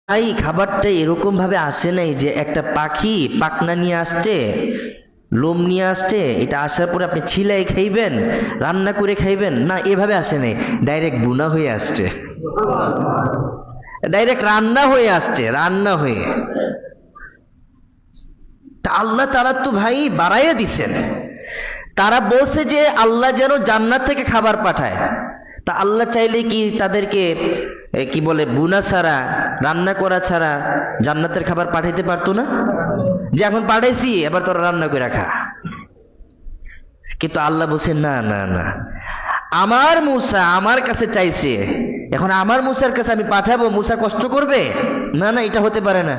এই খাবারটা এরকম ভাবে আসে নাই যে একটা পাখি পাখনা নিয়ে আসছে, লোম নিয়ে আসছে, এটা আসার পরে আপনি ছিলাই খাইবেন, রান্না করে খাইবেন, না এভাবে আসে নাই। ডাইরেক্ট বুনা হয়ে আসছে, ডাইরেক্ট রান্না হয়ে আসছে, রান্না হয়ে। তা আল্লাহ তাআলা তো ভাই বাড়াইয়া দিছেন। তারা বলছে যে আল্লাহ যেন জান্নাত থেকে খাবার পাঠায়। তা আল্লাহ চাইলে কি তাদেরকে কি বলে বুনা ছাড়া, রান্না করা ছাড়া জান্নাতের খাবার পাঠাইতে পারতো না? যে এখন পাঠাইছি, এবার তোরা রান্না করে খা। কিন্তু আল্লাহ বলছে না না না, আমার মূসা আমার কাছে চাইছে, এখন আমার মূসার কাছে আমি পাঠাবো, মূসা কষ্ট করবে? না না, এটা হতে পারে না।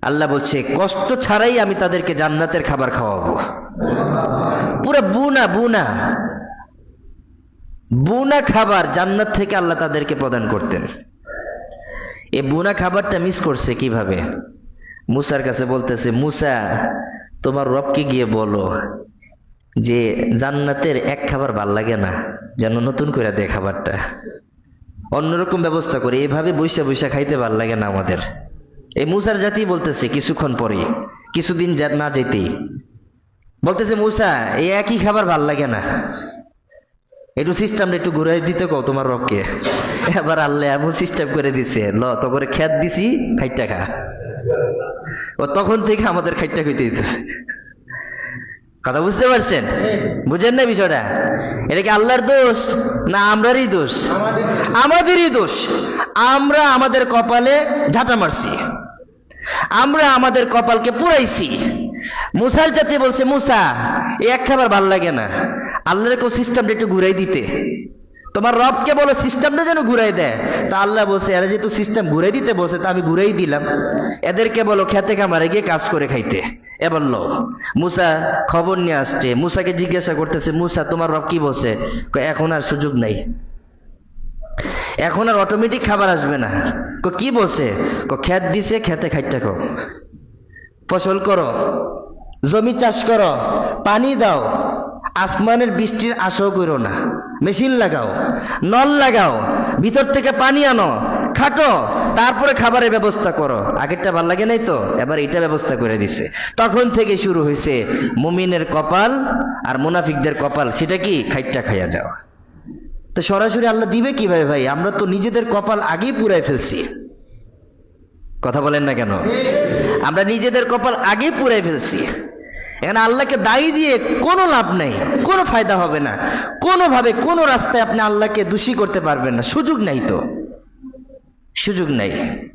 আল্লাহ বলছে কষ্ট ছাড়াই আমি তাদেরকে জান্নাতের খাবার খাওয়াবো। পুরো বুনা বুনা বুনা খাবার জান্নাত থেকে আল্লাহ তাদেরকে প্রদান করতেন। এই বুনা খাবারটা মিস করছে কিভাবে? মূসার কাছে বলতেছে, মূসা তোমার রবকে গিয়ে বলো যে জান্নাতের এক খাবার ভাল লাগে না, যেন নতুন করে দেয় খাবারটা, অন্যরকম ব্যবস্থা করে, এভাবে বৈশা বৈশা খাইতে ভাল লাগে না আমাদের। এই মূসার জাতি বলতেছে কিছুক্ষণ পরে, কিছুদিন না যেতেই বলতেছে, মূসা এই একই খাবার ভাল লাগে না, একটু সিস্টেমটা একটু ঘুরাই দিতে কও তোমার রবকে। এবার আল্লাহ এমন সিস্টেম করে দিছে, ল তো করে খেত দিছি, খাইটা খা। ও তখন থেকে আমাদের খাইটা খাইতে দিতেছে। কথা বুঝতে পারছেন? বুঝেন না বিষয়টা? এটা কি আল্লাহর দোষ না আমরারই দোষ? আমাদেরই দোষ। আমরা আমাদের কপালে ঝাঁটা মারছি, আমরা আমাদের কপালকে পুরাইছি। মূসার জাতি বলছে, মূসা এই এক খাবার ভাল লাগে না, আল্লাহর কেউ সিস্টেমটা একটু ঘুরাই দিতে, তোমার রবকে বলো সিস্টেমটা যেন ঘুরাই দেয়। তা আল্লাহ বলছে, এরা যেহেতু সিস্টেম ঘুরাই দিতে বলছে, তা আমি ঘুরাই দিলাম, এদেরকে বলো খেতে খামারে গিয়ে কাজ করে খাইতে। এবার লো মূসা খবর নিয়ে আসছে, মূসাকে জিজ্ঞাসা করতেছে, মূসা তোমার রব কি বলছে? এখন আর সুযোগ নাই, এখন আর অটোমেটিক খাবার আসবে না। কি বলছে? খেত দিছে, খেতে খাইতে খাও, ফসল করো, জমি চাষ করো, পানি দাও, আসমানের বৃষ্টির আশাও করো না, মেশিন লাগাও, নল লাগাও, ভিতর থেকে পানি আনো, খাটো, তারপরে খাবারের ব্যবস্থা করো। আগেরটা ভাল লাগে নাই তো, এবার এটা ব্যবস্থা করে দিছে। তখন থেকে শুরু হয়েছে মুমিনের কপাল আর মুনাফিকদের কপাল, সেটা কি খাইটা খাইয়া যাওয়া। তো সরাসরি আল্লাহ দিবে কিভাবে ভাই? আমরা তো নিজেদের কপাল আগেই পুরাই ফেলছি। কথা বলেন না কেন? আমরা নিজেদের কপাল আগে পুরাই ফেলছি। এখানে আল্লাহকে দায়ী দিয়ে কোনো লাভ নেই, কোনো ফায়দা হবে না। কোনোভাবে কোনো রাস্তায় আপনি আল্লাহকে দোষী করতে পারবেন না, সুযোগ নাই, তো সুযোগ নাই।